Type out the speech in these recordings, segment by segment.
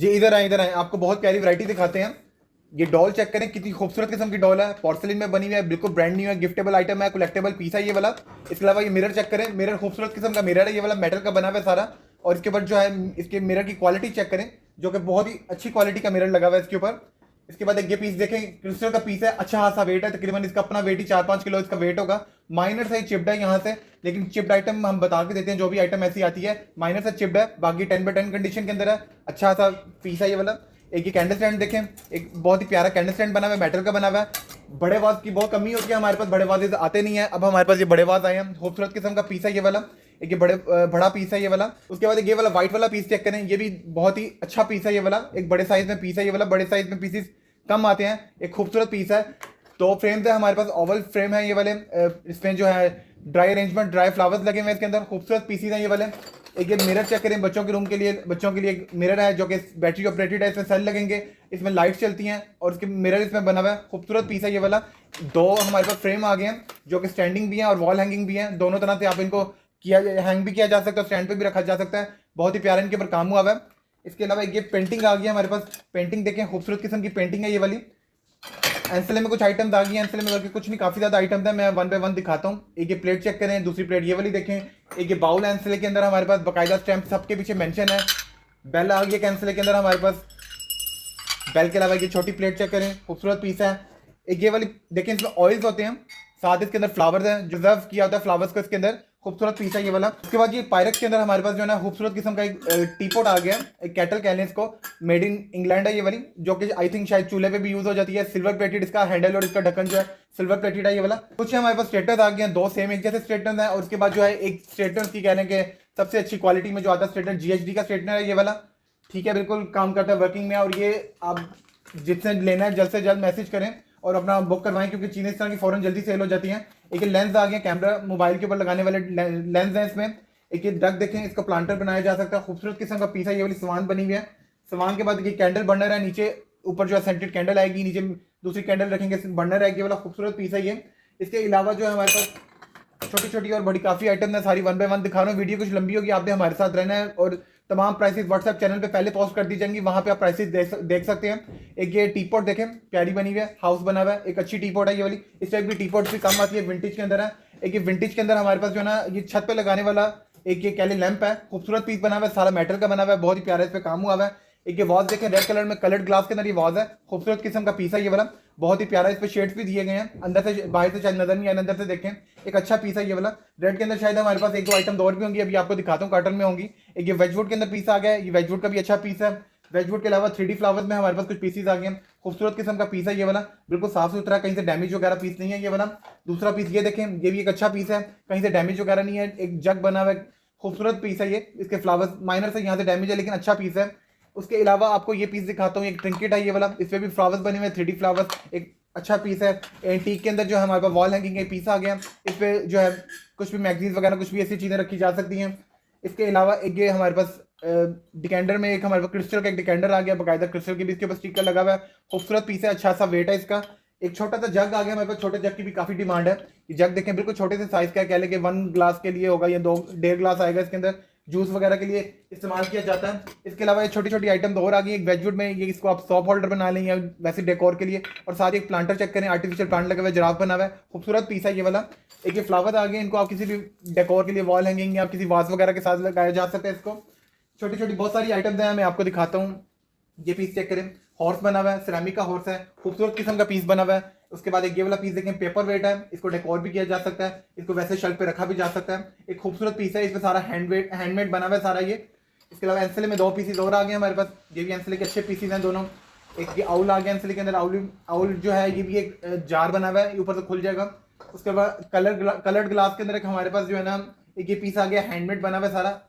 जी इधर आए आपको बहुत प्यारी वैरायटी दिखाते हैं। ये डॉल चेक करें, कितनी खूबसूरत किस्म की डॉल है, पोर्सिलिन में बनी हुई है, बिल्कुल ब्रांड न्यू है, गिफ्टेबल आइटम है, कलेक्टेबल पीस है ये वाला। इसके अलावा ये मिरर चेक करें, मिरर खूबसूरत किस्म का मिरर है, ये वाला मेटल का बना हुआ है सारा। और इसके ऊपर जो है इसके मिरर की क्वालिटी चेक करें, जो कि बहुत ही अच्छी क्वालिटी का मिरर लगा हुआ है इसके ऊपर। इसके बाद एक ये पीस देखें, क्रिस्टल का पीस है, अच्छा खासा वेट है, तकरीबन इसका अपना वेट ही 4-5 किलो इसका वेट होगा। माइनर से चिप्ड है यहाँ से, लेकिन चिप्ड आइटम हम बता के देते हैं, जो भी आइटम ऐसी आती है माइनर से चिप्ड है, बाकी 10/10 कंडीशन के अंदर है। अच्छा सा पीस है ये वाला। एक ये कैंडल स्टैंड देखें, एक बहुत ही प्यारा कैंडल स्टैंड बना हुआ है, मेटल का बना हुआ है। बड़े वाज की बहुत कमी होती है हमारे पास, बड़े वाज आते नहीं है, अब हमारे पास ये बड़े वाज आए हैं। खूबसूरत किस्म का पीस है ये वाला, एक ये बड़ा पीस है ये वाला। उसके बाद एक ये वाला व्हाइट वाला पीस चेक करें, ये भी बहुत ही अच्छा पीस है ये वाला, एक बड़े साइज में पीस है ये वाला। बड़े साइज में पीसेस कम आते हैं, एक खूबसूरत पीस है। दो फ्रेम्स है हमारे पास, ओवल फ्रेम है ये वाले। इसमें जो है ड्राई अरेंजमेंट, ड्राई फ्लावर्स लगे हुए हैं इसके अंदर, खूबसूरत पीसीज हैं ये वाले। एक ये मिरर चेक करें, बच्चों के रूम के लिए, बच्चों के लिए एक मिरर है जो कि बैटरी ऑपरेटेड है, इसमें सेल लगेंगे, इसमें लाइट्स चलती हैं और इसके मिरर इसमें बना हुआ है, खूबसूरत पीस है ये वाला। दो हमारे पास फ्रेम आ गए हैं जो कि स्टैंडिंग भी हैं और वॉल हैंगिंग भी हैं, दोनों तरह से आप इनको किया हैंग भी किया जा सकता है, स्टैंड पे भी रखा जा सकता है। बहुत ही प्यारा इनके ऊपर काम हुआ हुआ है। इसके अलावा एक ये पेंटिंग आ गई है हमारे पास, पेंटिंग देखें, खूबसूरत किस्म की पेंटिंग है ये वाली। एंसले में कुछ आइटम्स आ गई हैं, एंसले में करके कुछ नहीं, काफ़ी ज़्यादा आइटम्स हैं, मैं वन बाय वन दिखाता हूँ। एक ये प्लेट चेक करें, दूसरी प्लेट ये वाली देखें। एक ये बाउल एंसले के अंदर हमारे पास बाकायदा स्टैम्प सबके पीछे मेंशन है। बेल आ गई है कैंसले के अंदर हमारे पास, बेल के अलावा ये छोटी प्लेट चेक करें, खूबसूरत पीस है। एक ये वाली देखें, इसमें ऑयल्स होते हैं, साथ इसके अंदर फ्लावर्स हैं, जो रिजर्व किया होता है फ्लावर्स को इसके अंदर, खूबसूरत पीस है ये वाला। उसके बाद ये पायरेक्स के अंदर हमारे पास जो है ना खूबसूरत किस्म का एक टीपॉट आ गया, एक कैटल कह लें इसको, मेड इन इंग्लैंड है ये वाली, जो कि आई थिंक शायद चूल्हे पे भी यूज हो जाती है। सिल्वर प्लेटेड इसका हैंडल और इसका ढक्कन जो है सिल्वर प्लेटेड है ये वाला। कुछ हमारे पास स्ट्रेटनर्स आ गए हैं, दो सेम एक जैसे स्ट्रेटनर्स हैं, और उसके बाद जो है एक स्ट्रेटनर की कह लें कि सबसे अच्छी क्वालिटी में जो आता है स्ट्रेटनर, जीएचडी का स्ट्रेटनर है ये वाला। ठीक है, बिल्कुल काम करता है, वर्किंग में। और ये आप जितने लेना है जल्द से जल्द मैसेज करें और अपना बुक करवाएं, क्योंकि चीज़ें इस तरह की फ़ौरन जल्दी सेल हो जाती हैं। एक लेंस आ गया, कैमरा मोबाइल के ऊपर लगाने वाले लेंस हैं इसमें। एक ये डक देखें, इसका प्लांटर बनाया जा सकता है, खूबसूरत किस्म का पीस है ये वाली। स्वान बनी हुई है, स्वान के बाद ये कैंडल बर्नर है, नीचे ऊपर जो है सेंटेड कैंडल आएगी, नीचे दूसरी कैंडल रखेंगे, बर्नर आएगी, ये वाला खूबसूरत पीस है ये। इसके अलावा जो है हमारे पास छोटी छोटी और बड़ी काफ़ी आइटम है, सारी वन बाय वन दिखा रहा हूँ। वीडियो कुछ लंबी होगी, आपने हमारे साथ रहना है। और तमाम प्राइसेस व्हाट्सएप चैनल पे पहले पोस्ट कर दी जाएंगी, वहां पे आप प्राइसेस देख सकते हैं। एक ये टी पॉट देखें, प्यारी बनी हुई है, हाउस बना हुआ है, एक अच्छी टी पॉट है ये वाली। इस टाइप की टी पॉट भी कम आती है, विंटेज के अंदर है। एक ये विंटेज के अंदर हमारे पास जो है ना ये छत पे लगाने वाला एक ये कैली लैंप है, खूबसूरत पीस बना हुआ है, सारा मेटल का बना हुआ है, बहुत ही प्यारा इस पे काम हुआ हुआ है। एक ये वॉज देखें, रेड कलर में कलर्ड ग्लास के अंदर ये वॉज है, खूबसूरत किस्म का पीस है ये वाला, बहुत ही प्यारा। इस पे शेड्स भी दिए गए हैं, अंदर से बाहर से शायद नजर नहीं आए, अंदर से देखें, एक अच्छा पीस है ये वाला। रेड के अंदर शायद हमारे पास एक दो आइटम और भी होंगी, अभी आपको दिखाता हूँ, कार्टन में होंगी। एक ये वेजवुड के अंदर पीस आ गया है, ये वेजवुड का भी अच्छा पीस है। वेजवुड के अलावा 3D फ्लावर्स में हमारे पास कुछ पीसेस आ गए हैं, खूबसूरत किस्म का पीस है ये वाला, बिल्कुल साफ सुथरा, कहीं से डैमेज वगैरह पीस नहीं है ये वाला। दूसरा पीस ये देखें, ये भी एक अच्छा पीस है, कहीं से डैमेज वगैरह नहीं है, एक जग बना हुआ है, खूबसूरत पीस है ये। इसके फ्लावर्स माइनर से यहाँ से डैमेज है, लेकिन अच्छा पीस है। उसके अलावा आपको ये पीस दिखाता हूँ, एक ट्रिंकेट है ये वाला, इस पर भी फ्लावर्स बने हुए हैं, 3D फ्लावर्स, एक अच्छा पीस है। एंटीक के अंदर जो है हमारे पास वॉल हैंगिंग का पीस आ गया, इस पे जो है कुछ भी मैगजीन्स वगैरह कुछ भी ऐसी चीज़ें रखी जा सकती हैं। इसके अलावा एक ये हमारे पास डिकेंडर में एक हमारे पास क्रिस्टल का एक डिकेंडर आ गया, बाकायदा क्रिस्टल की भी इसके ऊपर स्टिकर लगा हुआ है, खूबसूरत पीस है, अच्छा सा वेट है इसका। एक छोटा सा जग आ गया हमारे पास, छोटे जग की भी काफ़ी डिमांड है। ये जग देखें, बिल्कुल छोटे से साइज़ का, कह लें कि 1 ग्लास के लिए होगा या 2 1.5 ग्लास आएगा, इसके अंदर जूस वगैरह के लिए इस्तेमाल किया जाता है। इसके अलावा ये छोटी छोटी आइटम और आ गई, एक वेजवुड में, ये इसको आप सॉप होल्डर बना लें या वैसे डेकोर के लिए। और साथ ही एक प्लांटर चेक करें, आर्टिफिशियल प्लांट लगा हुआ है, जिराफ बना हुआ है, खूबसूरत पीस है ये वाला। एक ये फ्लावर आ गए, इनको आप किसी भी डेकोर के लिए, वॉल हैंगिंग या किसी वास वगैरह के साथ लगाया जा सकता है इसको। छोटी छोटी बहुत सारी आइटम्स हैं, मैं आपको दिखाता हूँ। ये पीस चेक करें, हॉर्स बना हुआ है, सिरेमिक का हॉर्स है, खूबसूरत किस्म का पीस बना हुआ है। उसके बाद एक ये वाला पीस देखें, पेपर वेट है, इसको डेकोर भी किया जा सकता है, इसको वैसे शेल्फ पे रखा भी जा सकता है। एक खूबसूरत पीस है, इसमें सारा हैंडमेड बना हुआ है सारा ये। इसके अलावा एंसले में 2 पीसेस और आ गए हमारे पास, ये भी एंसले के अच्छे पीसेस हैं दोनों। एक ये आउल आ गया एंसले के अंदर, आउल जो है ये भी एक जार बना हुआ है, ऊपर से खुल जाएगा। उसके बाद कलर्ड ग्लास के अंदर एक हमारे पास जो है ना एक ये पीस आ गया, हैंडमेड बना हुआ है सारा,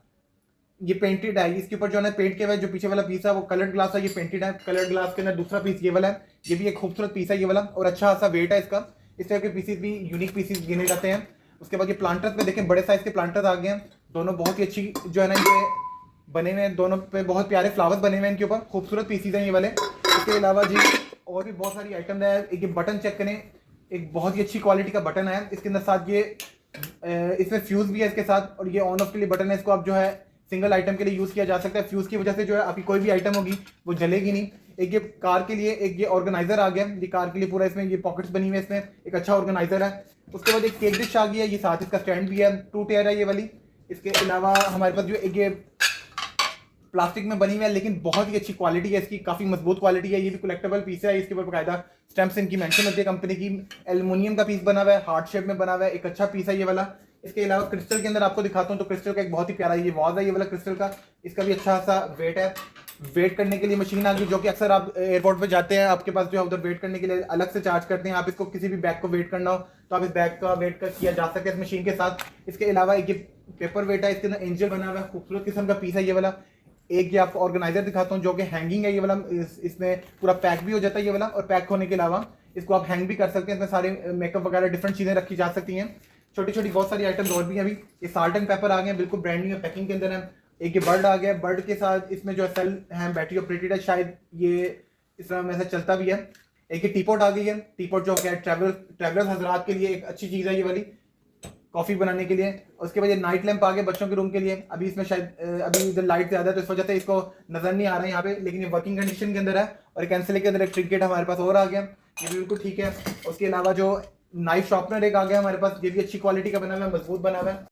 ये पेंटेड है, इसके ऊपर जो है पेंट किया हुआ है। जो पीछे वाला पीस है वो कलर्ड ग्लास है, ये पेंटेड है। कलर्ड ग्लास के अंदर दूसरा पीस ये वाला है, ये भी एक खूबसूरत पीस है ये वाला, और अच्छा खासा वेट है इसका। इस टाइप के पीसेस भी यूनिक पीसेस गिने जाते हैं। उसके बाद ये प्लांटर्स में देखें, बड़े साइज के प्लांटर्स आ गए हैं, दोनों बहुत ही अच्छी जो है ना ये बने हुए हैं, दोनों पे बहुत प्यारे फ्लावर्स बने हुए हैं इनके ऊपर, खूबसूरत पीसेस हैं ये वाले। इसके अलावा जी और भी बहुत सारी आइटम है। एक ये बटन चेक करें, एक बहुत ही अच्छी क्वालिटी का बटन है, इसके अंदर साथ ये इसमें फ्यूज भी है इसके साथ, और ये ऑन ऑफ के लिए बटन है, इसको आप जो है सिंगल आइटम के लिए यूज़ किया जा सकता है। फ्यूज़ की वजह से जो है आपकी कोई भी आइटम होगी वो जलेगी नहीं। एक ये कार के लिए एक ये ऑर्गेनाइजर आ गया, ये कार के लिए पूरा इसमें ये पॉकेट्स बनी हुई है, इसमें एक अच्छा ऑर्गेनाइजर है। उसके बाद एक केक डिश आ गई है, ये साथ इसका स्टैंड भी है, 2 टेयर है ये वाली। इसके अलावा हमारे पास जो एक ये प्लास्टिक में बनी हुई है लेकिन बहुत ही अच्छी क्वालिटी है इसकी, काफ़ी मजबूत क्वालिटी है। ये भी कलेक्टेबल पीस है, इसके ऊपर बाकायदा स्टैम्प्स इनकी मेंशन होती है कंपनी की। एल्युमिनियम का पीस बना हुआ है, हार्ट शेप में बना हुआ है, एक अच्छा पीस है ये वाला। इसके अलावा क्रिस्टल के अंदर आपको दिखाता हूँ, तो क्रिस्टल का एक बहुत ही प्यारा ये वाज है ये वाला क्रिस्टल का, इसका भी अच्छा सा वेट है। वेट करने के लिए मशीन आ गई, जो कि अक्सर आप एयरपोर्ट पे जाते हैं, आपके पास जो है उधर वेट करने के लिए अलग से चार्ज करते हैं। आप इसको किसी भी बैग को वेट करना हो तो आप इस बैग का वेट किया जा सकता है इस मशीन के साथ। इसके अलावा एक ये पेपर वेट है, इसके अंदर एंजल बना हुआ है, खूबसूरत किस्म का पीस है ये वाला। एक ये आपको ऑर्गेनाइजर दिखाता हूँ जो कि हैंगिंग है ये वाला, इसमें पूरा पैक भी हो जाता है ये वाला, और पैक होने के अलावा इसको आप हैंग भी कर सकते हैं। इसमें सारे मेकअप वगैरह डिफरेंट चीज़ें रखी जा सकती हैं, छोटी छोटी बहुत सारी आइटम्स और भी हैं। अभी ये साल्ट एंड पेपर आ गए हैं, बिल्कुल ब्रांड न्यू पैकिंग के अंदर है। एक ये बर्ड आ गया, बर्ड के साथ इसमें जो है सेल है बैटरी ऑपरेटेड है, शायद ये इस तरह में से चलता भी है। एक ये टीपॉट आ गई है, टीपॉट जो है ट्रैवलर्स हजरात के लिए एक अच्छी चीज़ है ये वाली, कॉफ़ी बनाने के लिए। उसके बाद ये नाइट लैंप आ गया बच्चों के रूम के लिए। अभी इसमें शायद अभी इधर लाइट ज़्यादा है तो इस वजह से इसको नज़र नहीं आ रहा है यहाँ पे, लेकिन ये वर्किंग कंडीशन के अंदर है। और एक कैंसिल के अंदर एक ट्रिकेट हमारे पास और आ गया, ये भी बिल्कुल ठीक है। उसके अलावा जो नाइफ शॉर्पनर एक आ गया हमारे पास, ये भी अच्छी क्वालिटी का बना हुआ है, मजबूत बना हुआ है।